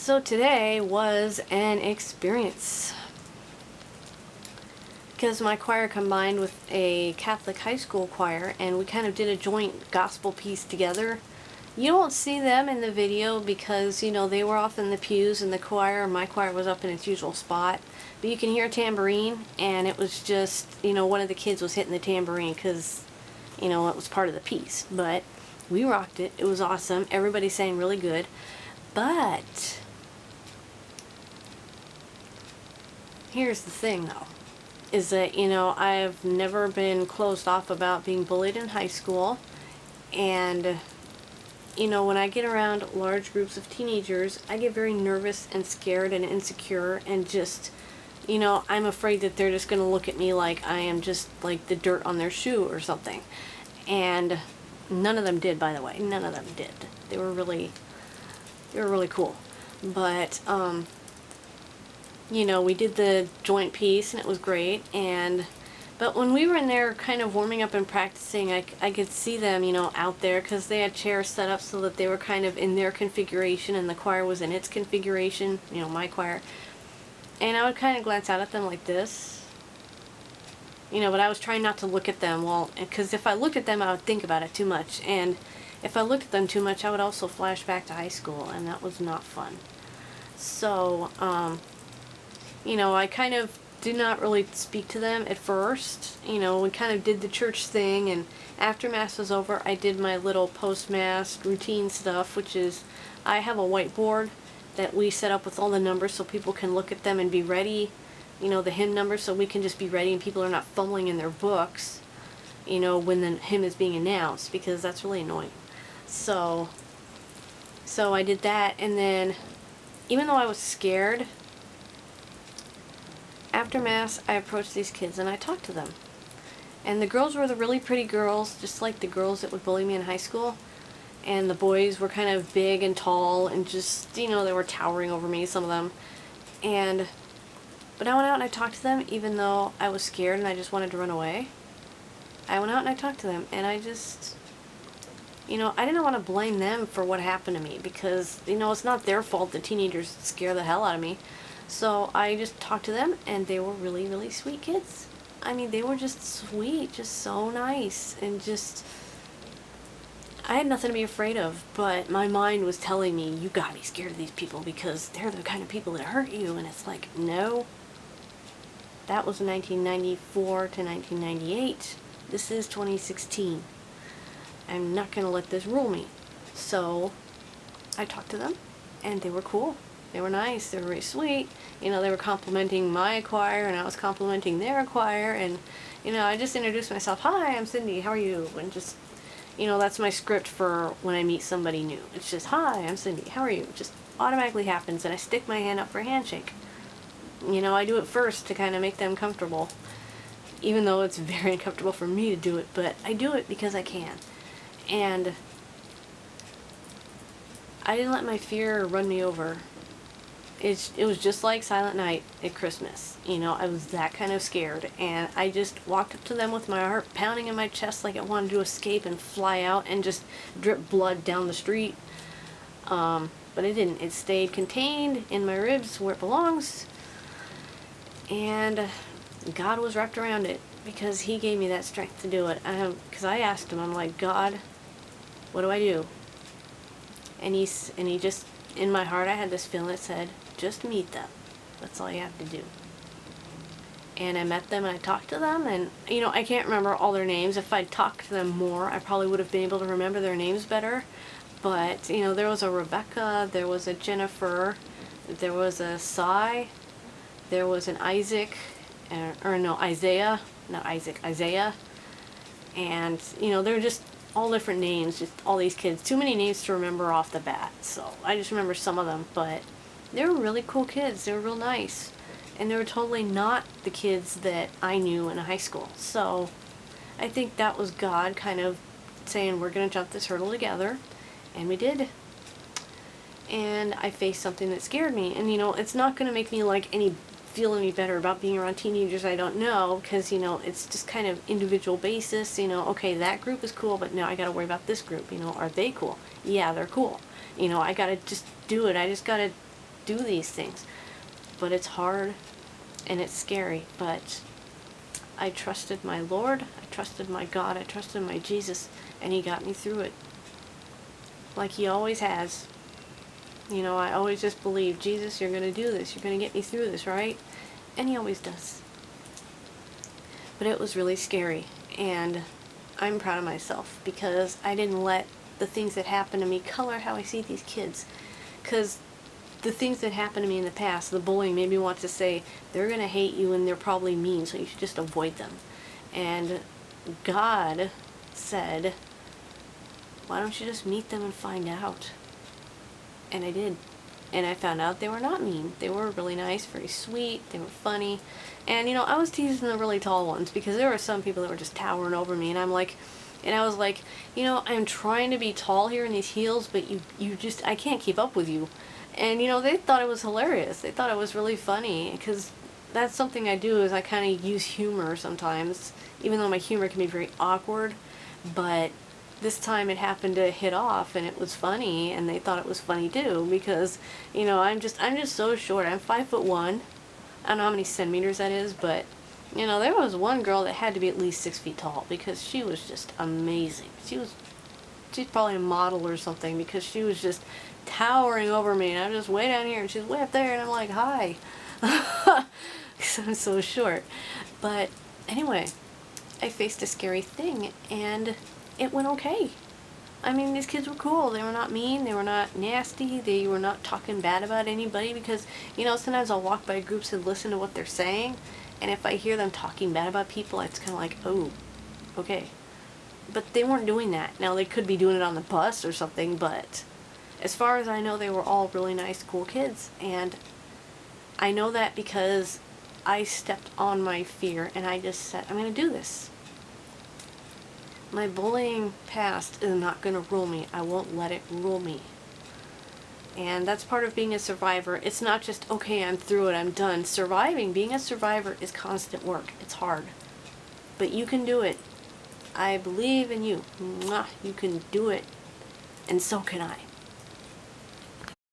So today was an experience because my choir combined with a Catholic high school choir, and we kind of did a joint gospel piece together. You don't see them in the video because, they were off in the pews and the choir, my choir was up in its usual spot. But you can hear a tambourine, and it was just, one of the kids was hitting the tambourine because, it was part of the piece. But we rocked it. It was awesome. Everybody sang really good. But here's the thing, though, is that, I've never been closed off about being bullied in high school. And, when I get around large groups of teenagers, I get very nervous and scared and insecure and just, I'm afraid that they're just going to look at me like I am just like the dirt on their shoe or something. And none of them did, by the way. None of them did. They were really cool. But, we did the joint piece and it was great. But when we were in there kind of warming up and practicing, I could see them, out there because they had chairs set up so that they were kind of in their configuration and the choir was in its configuration, my choir. And I would kind of glance out at them like this, but I was trying not to look at them, because if I looked at them, I would think about it too much. And if I looked at them too much, I would also flash back to high school, and that was not fun. So, I kind of did not really speak to them at first. We kind of did the church thing, and after Mass was over, I did my little post-Mass routine stuff, which is I have a whiteboard that we set up with all the numbers so people can look at them and be ready, the hymn numbers, so we can just be ready and people are not fumbling in their books, when the hymn is being announced, because that's really annoying. So I did that, and then even though I was scared, after Mass, I approached these kids and I talked to them. And the girls were the really pretty girls, just like the girls that would bully me in high school. And the boys were kind of big and tall and just, they were towering over me, some of them. But I went out and I talked to them even though I was scared and I just wanted to run away. I went out and I talked to them, and I just, I didn't want to blame them for what happened to me because, it's not their fault the teenagers scare the hell out of me. So I just talked to them, and they were really, really sweet kids. I mean, they were just sweet, just so nice, and just, I had nothing to be afraid of, but my mind was telling me, you gotta be scared of these people because they're the kind of people that hurt you, and it's like, no. That was 1994 to 1998. This is 2016. I'm not gonna let this rule me. So I talked to them, and they were cool. They were nice, they were really sweet, they were complimenting my choir and I was complimenting their choir, and, I just introduced myself, hi, I'm Cindy, how are you, and just, that's my script for when I meet somebody new. It's just, hi, I'm Cindy, how are you, it just automatically happens, and I stick my hand up for a handshake. I do it first to kind of make them comfortable, even though it's very uncomfortable for me to do it, but I do it because I can. And I didn't let my fear run me over. It was just like Silent Night at Christmas. I was that kind of scared, and I just walked up to them with my heart pounding in my chest like it wanted to escape and fly out and just drip blood down the street. But it didn't. It stayed contained in my ribs where it belongs, and God was wrapped around it because He gave me that strength to do it. Because I asked Him, I'm like, God, what do I do? And He just, in my heart, I had this feeling that said, just meet them. That's all you have to do. And I met them and I talked to them, and I can't remember all their names. If I'd talked to them more, I probably would have been able to remember their names better. But there was a Rebecca, there was a Jennifer, there was a Cy, there was an Isaac, Isaiah, not Isaac, Isaiah. And they're just all different names, just all these kids. Too many names to remember off the bat, so I just remember some of them. But they were really cool kids. They were real nice, and they were totally not the kids that I knew in high school. So I think that was God kind of saying, we're gonna jump this hurdle together, and we did. And I faced something that scared me, and it's not gonna make me feel any better about being around teenagers I don't know, because it's just kind of individual basis. Okay, that group is cool, but now I gotta worry about this group. Are they cool? Yeah, they're cool. I gotta just do it. I just gotta do these things. But it's hard and it's scary. But I trusted my Lord, I trusted my God, I trusted my Jesus, and He got me through it. Like He always has. You know, I always just believe, Jesus, you're going to do this. You're going to get me through this, right? And He always does. But it was really scary. And I'm proud of myself because I didn't let the things that happened to me color how I see these kids. Because the things that happened to me in the past, the bullying made me want to say, they're going to hate you and they're probably mean, so you should just avoid them. And God said, why don't you just meet them and find out? And I did. And I found out they were not mean. They were really nice, very sweet, they were funny. And, you know, I was teasing the really tall ones because there were some people that were just towering over me. And I was like, you know, I'm trying to be tall here in these heels, but you just, I can't keep up with you. And, you know, they thought it was hilarious. They thought it was really funny because that's something I do is I kind of use humor sometimes, even though my humor can be very awkward. But this time it happened to hit off and it was funny, and they thought it was funny too because, you know, I'm just so short. I'm 5'1". I don't know how many centimeters that is, but, you know, there was one girl that had to be at least 6 feet tall because she was just amazing. She's probably a model or something because she was just towering over me, and I'm just way down here and she's way up there, and I'm like, hi. Because I'm so short. But anyway, I faced a scary thing and it went okay. I mean, these kids were cool. They were not mean. They were not nasty. They were not talking bad about anybody because, you know, sometimes I'll walk by groups and listen to what they're saying, and if I hear them talking bad about people, it's kind of like, oh, okay. But they weren't doing that. Now, they could be doing it on the bus or something, but as far as I know, they were all really nice, cool kids. And I know that because I stepped on my fear and I just said, I'm going to do this. My bullying past is not going to rule me. I won't let it rule me. And that's part of being a survivor. It's not just, okay, I'm through it, I'm done. Surviving, being a survivor is constant work. It's hard. But you can do it. I believe in you. Mwah, you can do it. And so can I.